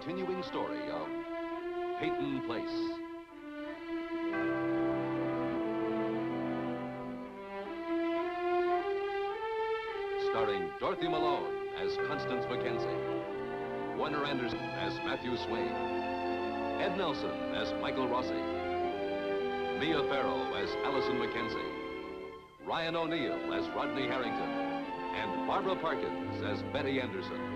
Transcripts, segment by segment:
continuing story of Peyton Place. Starring Dorothy Malone as Constance Mackenzie, Warner Anderson as Matthew Swain, Ed Nelson as Michael Rossi, Mia Farrow as Allison Mackenzie, Ryan O'Neill as Rodney Harrington, and Barbara Parkins as Betty Anderson.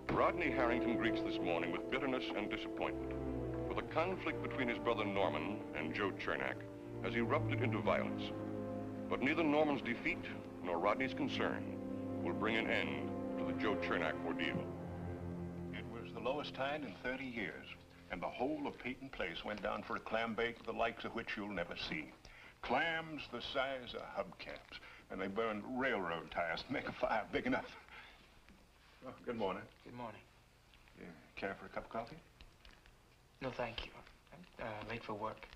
Rodney Harrington greets this morning with bitterness and disappointment. For the conflict between his brother Norman and Joe Chernak has erupted into violence. But neither Norman's defeat nor Rodney's concern will bring an end to the Joe Chernak ordeal. It was the lowest tide in 30 years, and the whole of Peyton Place went down for a clam bake, the likes of which you'll never see. Clams the size of hubcaps, and they burned railroad ties to make a fire big enough. Oh, good morning. Good morning. You care for a cup of coffee? No, thank you. I'm late for work.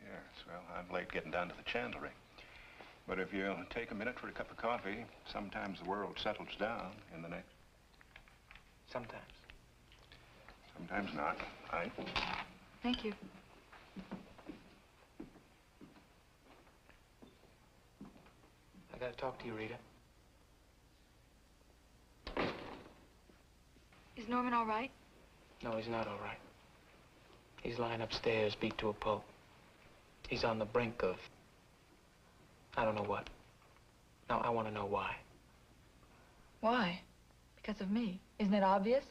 Yes, well, I'm late getting down to the chandlery. But if you'll take a minute for a cup of coffee, sometimes the world settles down in the next. Sometimes. Sometimes not. Thank you. I gotta talk to you, Rita. Is Norman all right? No, he's not all right. He's lying upstairs, beat to a pulp. He's on the brink of... I don't know what. Now, I want to know why. Why? Because of me. Isn't it obvious?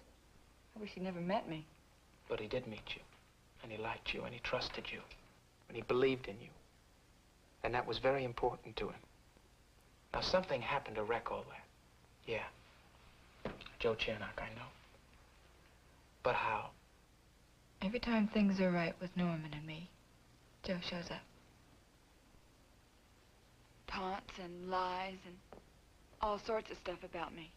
I wish he'd never met me. But he did meet you. And he liked you, and he trusted you. And he believed in you. And that was very important to him. Now, something happened to wreck all that. Yeah. Joe Chernak, I know. But how? Every time things are right with Norman and me, Joe shows up. Taunts and lies and all sorts of stuff about me.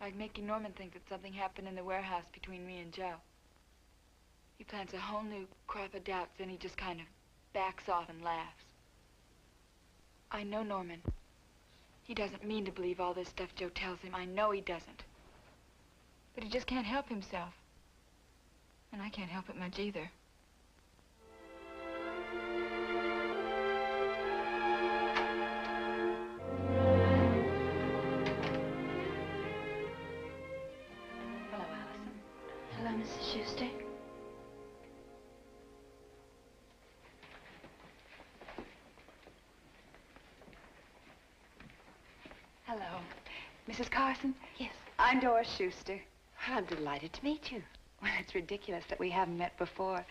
Like making Norman think that something happened in the warehouse between me and Joe. He plants a whole new crop of doubts, and he just kind of backs off and laughs. I know Norman. He doesn't mean to believe all this stuff Joe tells him. I know he doesn't. But he just can't help himself. And I can't help it much either. Hello, Allison. Hello, Mrs. Schuster. Hello. Mrs. Carson? Yes. I'm Doris Schuster. I'm delighted to meet you. Well, it's ridiculous that we haven't met before,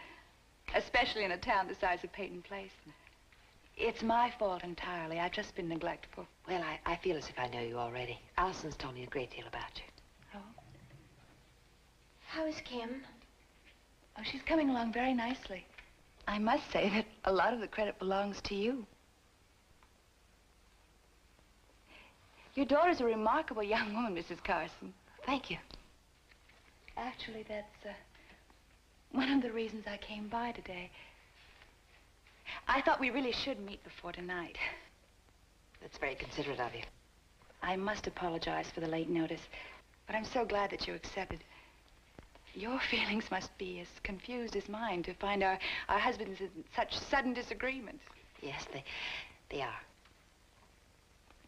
especially in a town the size of Peyton Place. It's my fault entirely. I've just been neglectful. Well, I feel as if I know you already. Allison's told me a great deal about you. Oh? How is Kim? Oh, she's coming along very nicely. I must say that a lot of the credit belongs to you. Your daughter's a remarkable young woman, Mrs. Carson. Thank you. Actually, that's one of the reasons I came by today. I thought we really should meet before tonight. That's very considerate of you. I must apologize for the late notice, but I'm so glad that you accepted. Your feelings must be as confused as mine to find our husbands in such sudden disagreement. Yes, they are.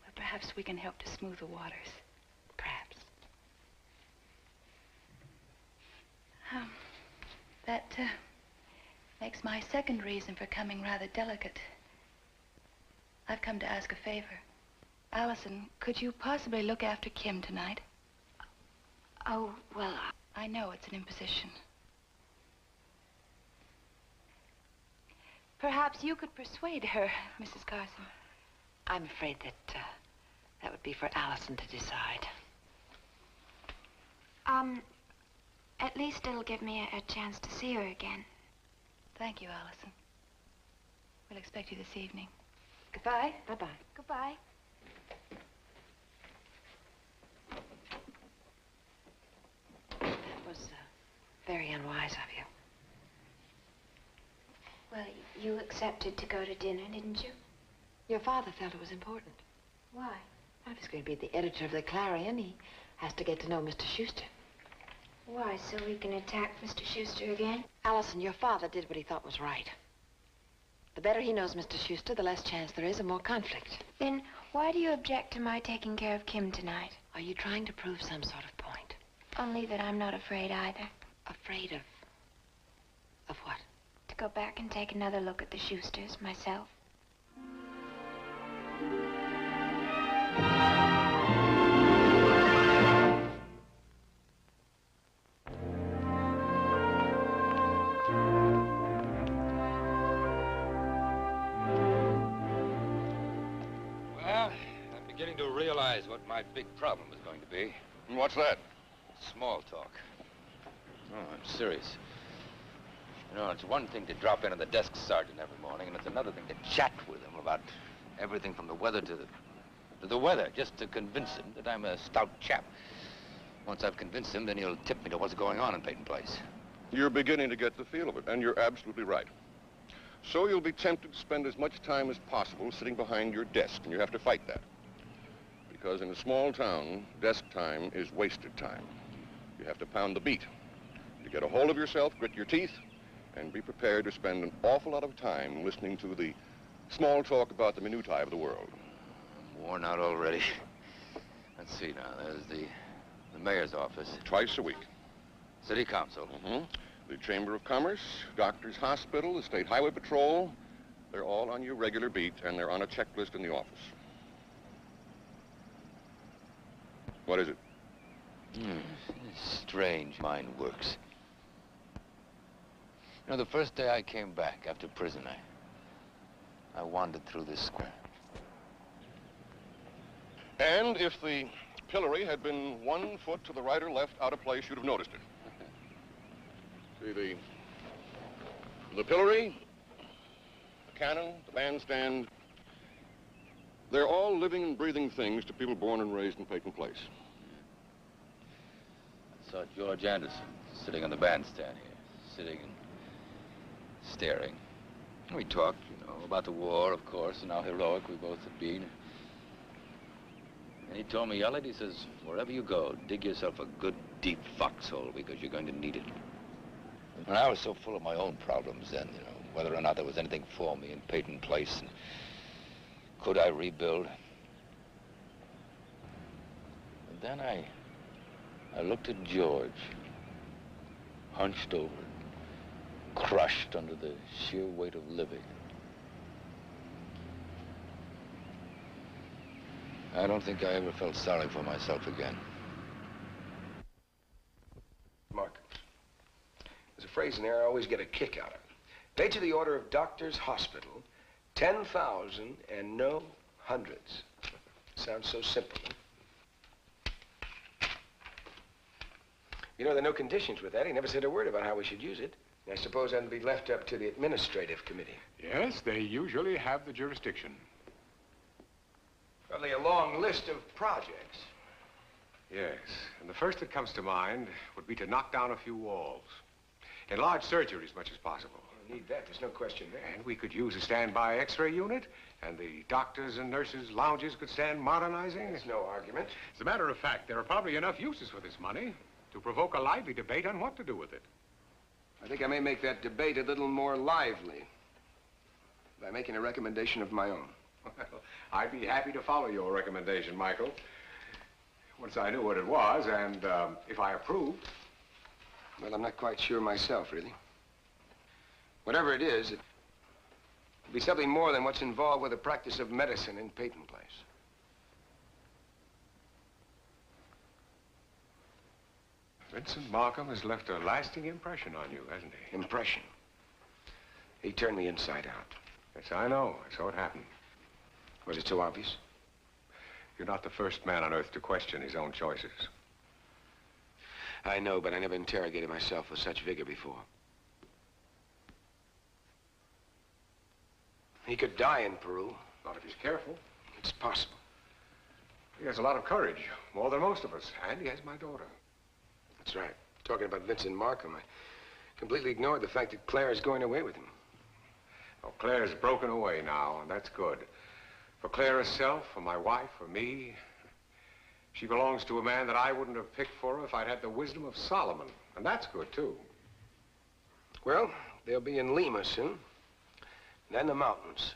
Well, perhaps we can help to smooth the waters. Perhaps. That makes my second reason for coming rather delicate. I've come to ask a favor. Allison, could you possibly look after Kim tonight? Oh, well, I know it's an imposition. Perhaps you could persuade her, Mrs. Carson. I'm afraid that That would be for Allison to decide. At least it'll give me a chance to see her again. Thank you, Allison. We'll expect you this evening. Goodbye. Bye-bye. Goodbye. That was very unwise of you. Well, you accepted to go to dinner, didn't you? Your father felt it was important. Why? Well, if he's going to be the editor of the Clarion, he has to get to know Mr. Schuster. Why, so we can attack Mr. Schuster again? Allison, your father did what he thought was right. The better he knows Mr. Schuster, the less chance there is of more conflict. Then why do you object to my taking care of Kim tonight? Are you trying to prove some sort of point? Only that I'm not afraid either. Afraid of... of what? To go back and take another look at the Schusters myself. What my big problem is going to be. And what's that? Small talk. No, I'm serious. You know, it's one thing to drop in on the desk sergeant every morning, and it's another thing to chat with him about everything from the weather to the weather, just to convince him that I'm a stout chap. Once I've convinced him, then he'll tip me to what's going on in Peyton Place. You're beginning to get the feel of it, and you're absolutely right. So you'll be tempted to spend as much time as possible sitting behind your desk, and you have to fight that. Because in a small town, desk time is wasted time. You have to pound the beat. To get a hold of yourself, grit your teeth, and be prepared to spend an awful lot of time listening to the small talk about the minutiae of the world. I'm worn out already. Let's see now, there's the mayor's office. Twice a week. City council. Mm-hmm. The Chamber of Commerce, Doctor's Hospital, the State Highway Patrol. They're all on your regular beat, and they're on a checklist in the office. What is it? Strange mind works. You know, the first day I came back after prison, I wandered through this square. And if the pillory had been 1 foot to the right or left out of place, you'd have noticed it. See, the pillory, the cannon, the bandstand, they're all living and breathing things to people born and raised in Peyton Place. I saw George Anderson sitting on the bandstand here, sitting and staring. We talked, you know, about the war, of course, and how heroic we both had been. And he told me, Elliott, he says, wherever you go, dig yourself a good, deep foxhole because you're going to need it. And I was so full of my own problems then, you know, whether or not there was anything for me in Peyton Place, and could I rebuild? And then I looked at George, hunched over, crushed under the sheer weight of living. I don't think I ever felt sorry for myself again. Mark, there's a phrase in there I always get a kick out of. Paid to the order of Doctor's Hospital, 10,000 and no hundreds. Sounds so simple, huh? You know, there are no conditions with that. He never said a word about how we should use it. I suppose that'll be left up to the administrative committee. Yes, they usually have the jurisdiction. Probably a long list of projects. Yes, and the first that comes to mind would be to knock down a few walls. Enlarge surgery as much as possible. We need that, there's no question there. And we could use a standby x-ray unit, and the doctors' and nurses' lounges could stand modernizing. There's no argument. As a matter of fact, there are probably enough uses for this money to provoke a lively debate on what to do with it. I think I may make that debate a little more lively by making a recommendation of my own. Well, I'd be happy to follow your recommendation, Michael. Once I knew what it was, and if I approved. Well, I'm not quite sure myself, really. Whatever it is, it'll be something more than what's involved with the practice of medicine in Peyton Place. Vincent Markham has left a lasting impression on you, hasn't he? Impression? He turned me inside out. Yes, I know. I saw it happen. Was it so obvious? You're not the first man on earth to question his own choices. I know, but I never interrogated myself with such vigor before. He could die in Peru. Not if he's careful. It's possible. He has a lot of courage, more than most of us, and he has my daughter. That's right. Talking about Vincent Markham, I completely ignored the fact that Claire is going away with him. Oh, Claire's broken away now, and that's good. For Claire herself, for my wife, for me, she belongs to a man that I wouldn't have picked for her if I'd had the wisdom of Solomon, and that's good, too. Well, they'll be in Lima soon, then the mountains.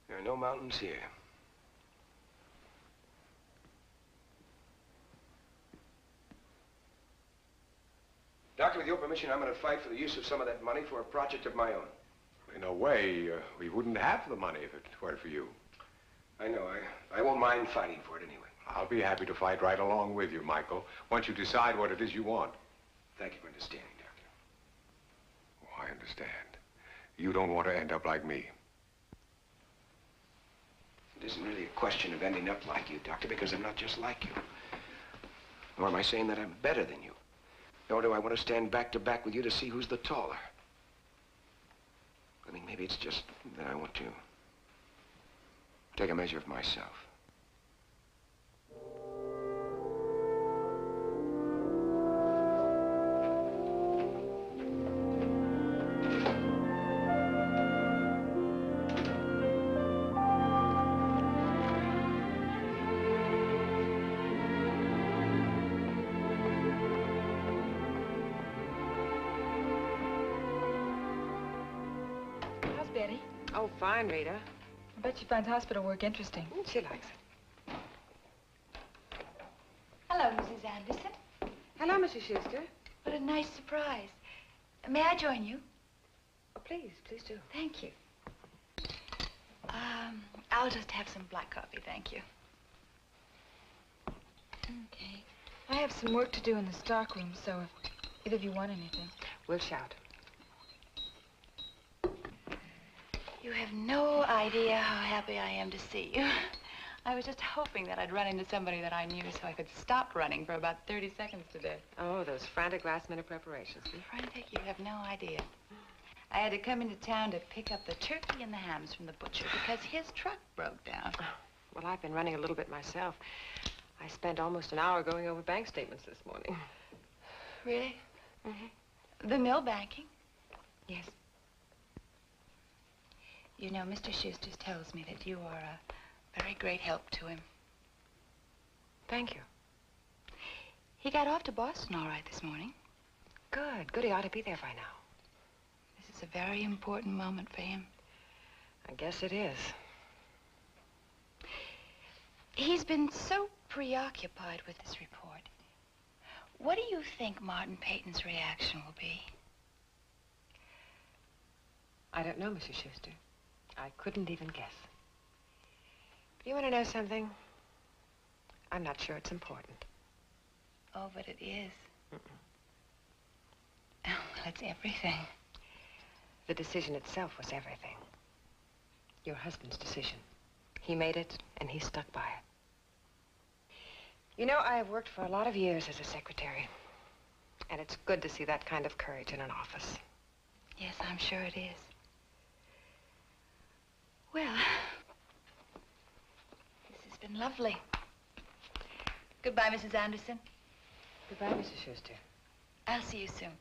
There are no mountains here. Doctor, with your permission, I'm going to fight for the use of some of that money for a project of my own. In a way, we wouldn't have the money if it weren't for you. I know. I won't mind fighting for it anyway. I'll be happy to fight right along with you, Michael, once you decide what it is you want. Thank you for understanding, Doctor. Oh, I understand. You don't want to end up like me. It isn't really a question of ending up like you, Doctor, because I'm not just like you. Nor am I saying that I'm better than you. Nor do I want to stand back to back with you to see who's the taller. I mean, maybe it's just that I want to take a measure of myself. Betty? Oh, fine, Rita. I bet she finds hospital work interesting. She likes it. Hello, Mrs. Anderson. Hello, Mrs. Schuster. What a nice surprise. May I join you? Oh, please do. Thank you. I'll just have some black coffee, thank you. Okay. I have some work to do in the stockroom, so if either of you want anything. We'll shout. You have no idea how happy I am to see you. I was just hoping that I'd run into somebody that I knew so I could stop running for about 30 seconds today. Oh, those frantic last-minute preparations. Frantic, you have no idea. I had to come into town to pick up the turkey and the hams from the butcher because his truck broke down. Well, I've been running a little bit myself. I spent almost an hour going over bank statements this morning. Really? Mm-hmm. The mill banking? Yes. You know, Mr. Schuster tells me that you are a very great help to him. Thank you. He got off to Boston all right this morning. Good. Good. He ought to be there by now. This is a very important moment for him. I guess it is. He's been so preoccupied with this report. What do you think Martin Peyton's reaction will be? I don't know, Mrs. Schuster. I couldn't even guess. But you want to know something? I'm not sure it's important. Oh, but it is. Oh, well, it's everything. The decision itself was everything. Your husband's decision. He made it, and he stuck by it. You know, I have worked for a lot of years as a secretary, and it's good to see that kind of courage in an office. Yes, I'm sure it is. Well, this has been lovely. Goodbye, Mrs. Anderson. Goodbye, Mrs. Schuster. I'll see you soon.